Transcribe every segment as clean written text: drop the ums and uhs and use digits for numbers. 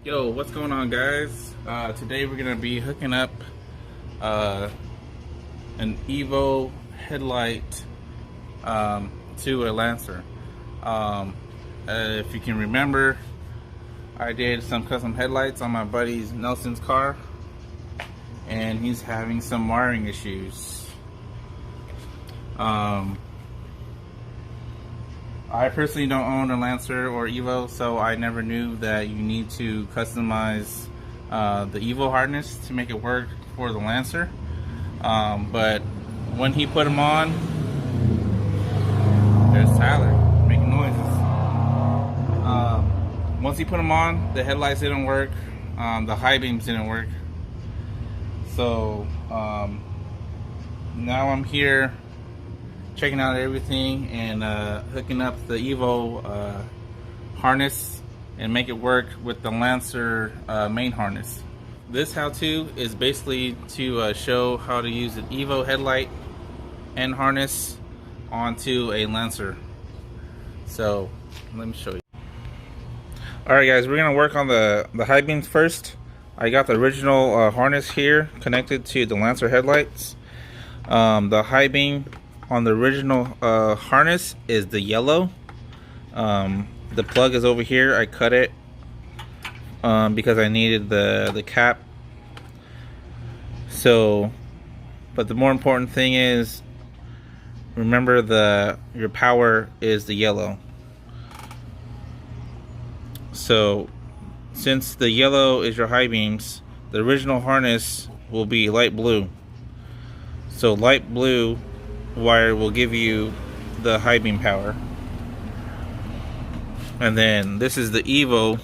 Yo, what's going on, guys? Today we're gonna be hooking up an Evo headlight to a Lancer. If you can remember, I did some custom headlights on my buddy's Nelson's car, and he's having some wiring issues. I personally don't own a Lancer or Evo, so I never knew that you need to customize the Evo harness to make it work for the Lancer. But when he put them on, there's Tyler making noises. Once he put them on, the headlights didn't work, the high beams didn't work. So now I'm here checking out everything and hooking up the Evo harness and make it work with the Lancer main harness. This how-to is basically to show how to use an Evo headlight and harness onto a Lancer. So let me show you. Alright guys, we're gonna work on the high beams first. I got the original harness here connected to the Lancer headlights. The high beam on the original harness is the yellow. The plug is over here. I cut it because I needed the cap. So, but the more important thing is, remember your power is the yellow. So since the yellow is your high beams, the original harness will be light blue. So light blue wire will give you the high beam power. And then this is the Evo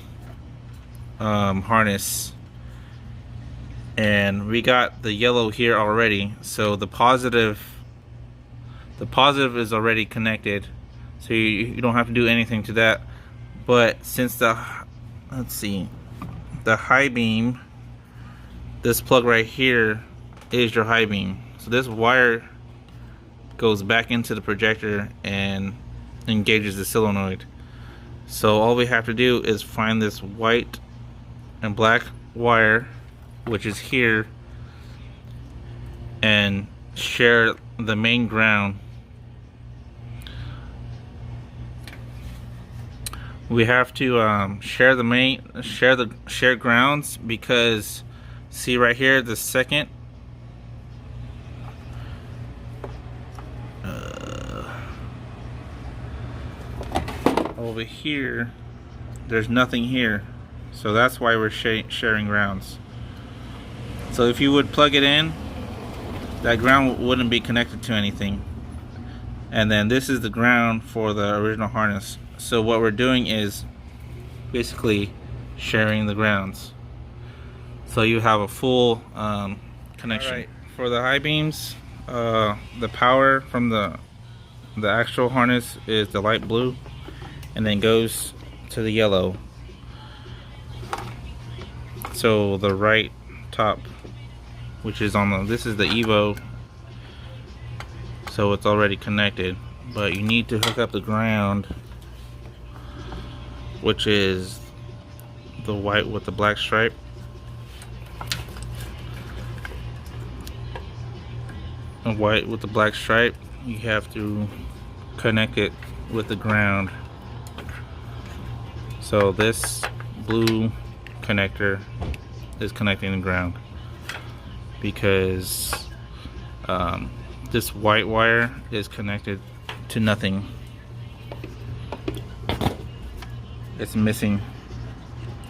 harness, and we got the yellow here already, so the positive is already connected, so you don't have to do anything to that. But since the high beam, this plug right here is your high beam, so this wire goes back into the projector and engages the solenoid. So all we have to do is find this white and black wire, which is here, and share the main ground. We have to share grounds, because see right here, the second over here, there's nothing here, so that's why we're sharing grounds. So if you would plug it in, that ground wouldn't be connected to anything, and then this is the ground for the original harness. So what we're doing is basically sharing the grounds, so you have a full connection. Right. For the high beams, the power from the actual harness is the light blue, and then goes to the yellow. So the right top, which is on this is the Evo, so it's already connected, but you need to hook up the ground, which is the white with the black stripe. The white with the black stripe, you have to connect it with the ground. So this blue connector is connecting the ground, because this white wire is connected to nothing. It's missing.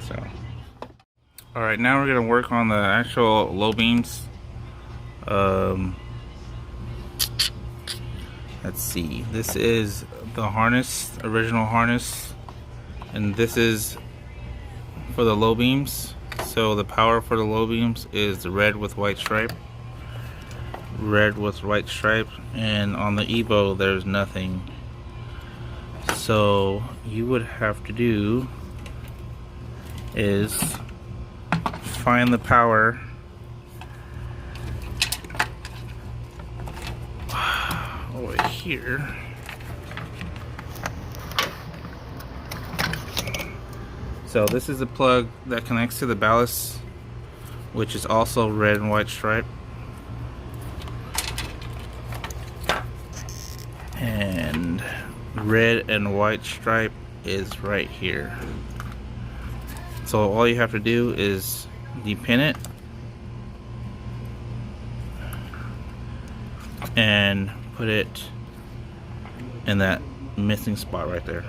So alright, now we're gonna work on the actual low beams. Let's see, this is the harness, original harness, and this is for the low beams. So the power for the low beams is the red with white stripe, and on the Evo there's nothing. So you would have to do is find the power over here. So this is the plug that connects to the ballast, which is also red and white stripe. And red and white stripe is right here. So all you have to do is depin it and put it in that missing spot right there.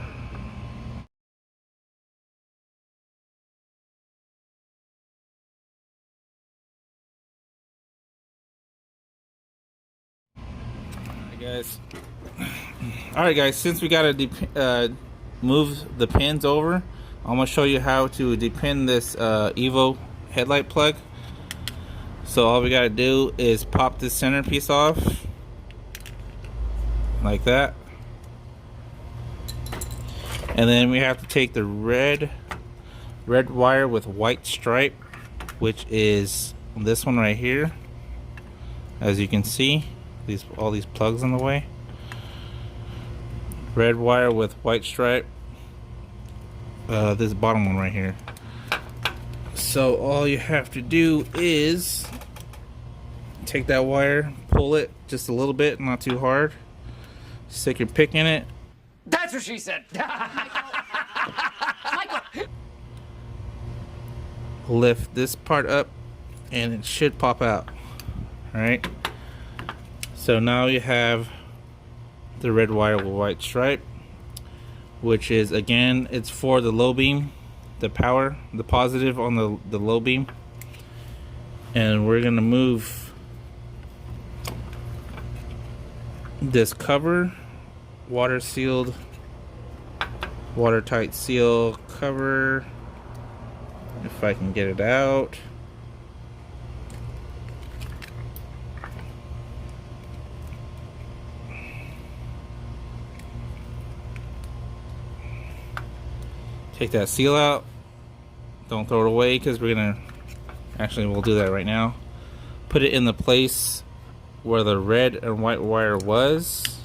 Alright guys, since we gotta move the pins over, I'm gonna show you how to depin this Evo headlight plug. So all we gotta do is pop this centerpiece off like that, and then we have to take the red wire with white stripe, which is this one right here. As you can see, all these plugs in the way. Red wire with white stripe. This bottom one right here. So all you have to do is take that wire, pull it just a little bit, not too hard. Stick your pick in it. That's what she said. Lift this part up and it should pop out. Alright. So now you have the red wire with white stripe, which is, again, it's for the low beam, the power, the positive on the low beam. And we're gonna move this cover, water sealed, watertight seal cover, if I can get it out. Take that seal out. Don't throw it away, because we're gonna, actually we'll do that right now. Put it in the place where the red and white wire was,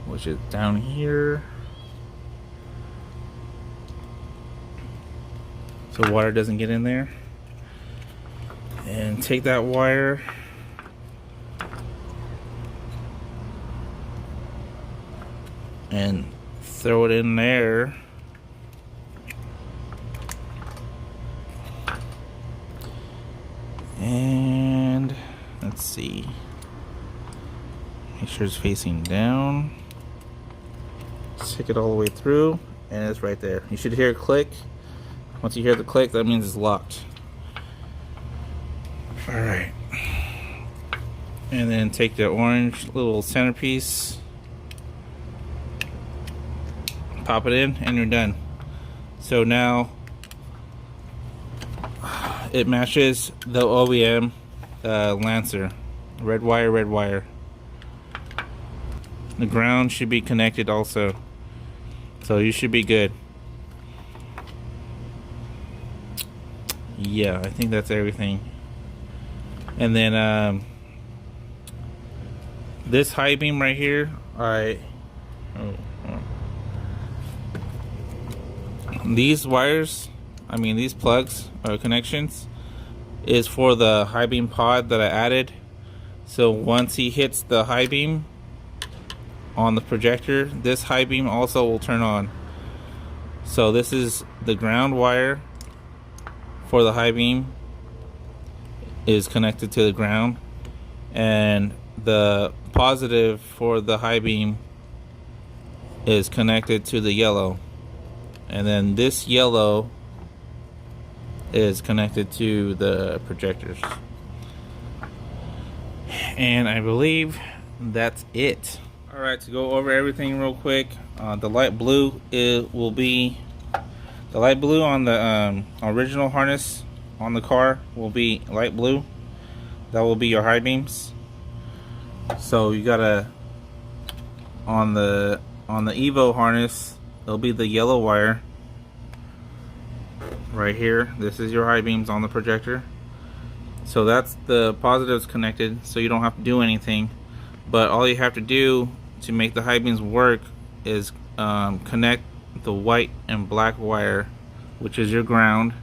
which is down here. So water doesn't get in there. And take that wire and throw it in there. And let's see, make sure it's facing down. Stick it all the way through, and it's right there. You should hear a click. Once you hear the click, that means it's locked. Alright, and then take the orange little centerpiece, pop it in, and you're done. So now it matches the OEM Lancer. Red wire, red wire. The ground should be connected also, so you should be good. Yeah, I think that's everything. And then this high beam right here, these wires, these plugs or connections is for the high beam pod that I added. So once he hits the high beam on the projector, this high beam also will turn on. So this is the ground wire for the high beam is connected to the ground, and the positive for the high beam is connected to the yellow, and then this yellow is connected to the projectors. And I believe that's it. Alright, to go over everything real quick, the light blue will be the light blue on the original harness on the car will be light blue. That will be your high beams. So you gotta, on the Evo harness, it'll be the yellow wire right here. This is your high beams on the projector. So that's the positives connected, so you don't have to do anything. But all you have to do to make the high beams work is connect the white and black wire which is your ground.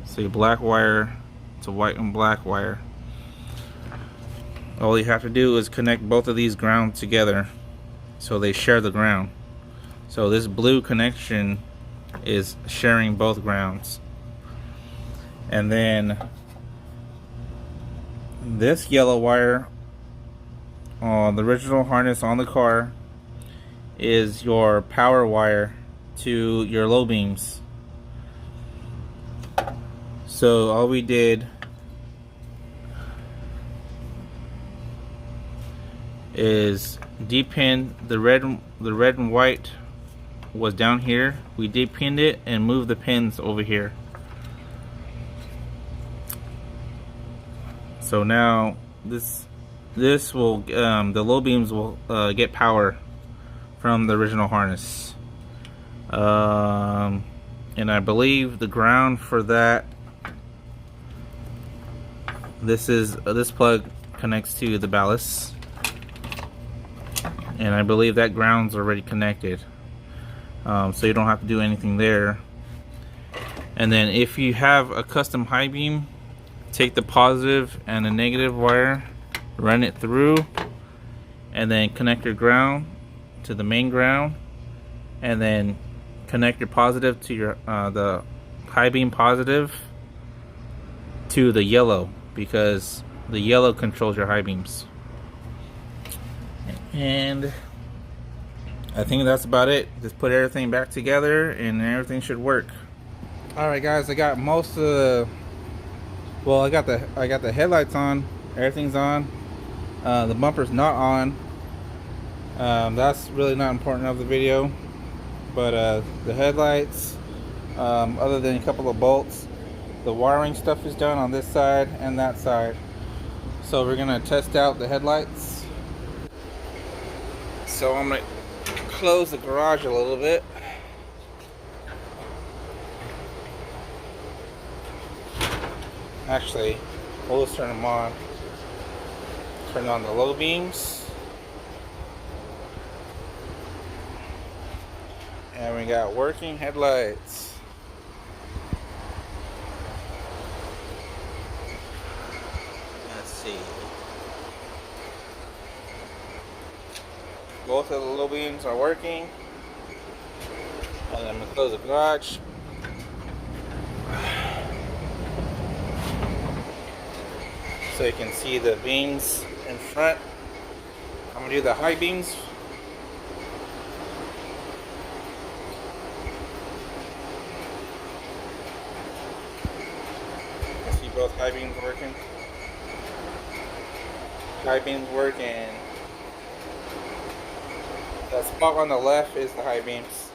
So your black wire to white and black wire. All you have to do is connect both of these grounds together so they share the ground. So this blue connection is sharing both grounds. And then this yellow wire on the original harness on the car is your power wire to your low beams. So all we did is depin the red and white was down here. We depinned it and moved the pins over here. So now this will the low beams will get power from the original harness. And I believe the ground for that, this plug connects to the ballast, and I believe that ground's already connected, so you don't have to do anything there. And then if you have a custom high beam, take the positive and the negative wire, run it through, and then connect your ground to the main ground, and then connect your positive to your the high beam positive to the yellow, because the yellow controls your high beams. And I think that's about it. Just put everything back together and everything should work. Alright guys, I got most of the, well, I got the headlights on, everything's on. The bumper's not on. That's really not important of the video, but the headlights, other than a couple of bolts, the wiring stuff is done on this side and that side. So we're gonna test out the headlights. So I'm gonna close the garage a little bit. Actually, we'll just turn them on. Turn on the low beams. And we got working headlights. Let's see. Both of the low beams are working. And I'm going to close the garage. So you can see the beams in front. I'm going to do the high beams. You can see both high beams working. High beams working. That spot on the left is the high beams.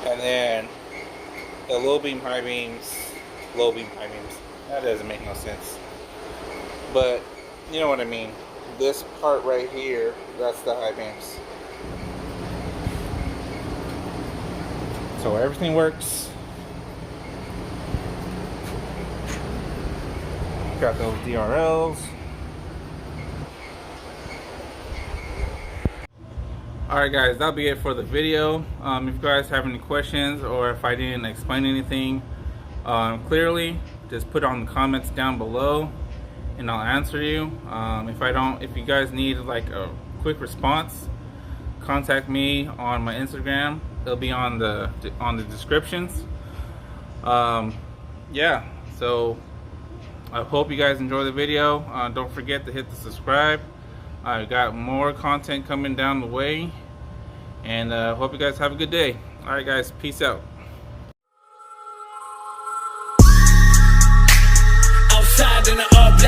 And then the low beam high beams, low beam high beams. That doesn't make no sense. But you know what I mean. This part right here, that's the high beams. So everything works. Got those DRLs. Alright guys, that'll be it for the video. If you guys have any questions, or if I didn't explain anything clearly, just put it on the comments down below and I'll answer you. If you guys need like a quick response, contact me on my Instagram. It'll be on the descriptions. Yeah, so I hope you guys enjoy the video. Don't forget to hit the subscribe. I got more content coming down the way, and hope you guys have a good day. Alright guys, peace out. Outside in the black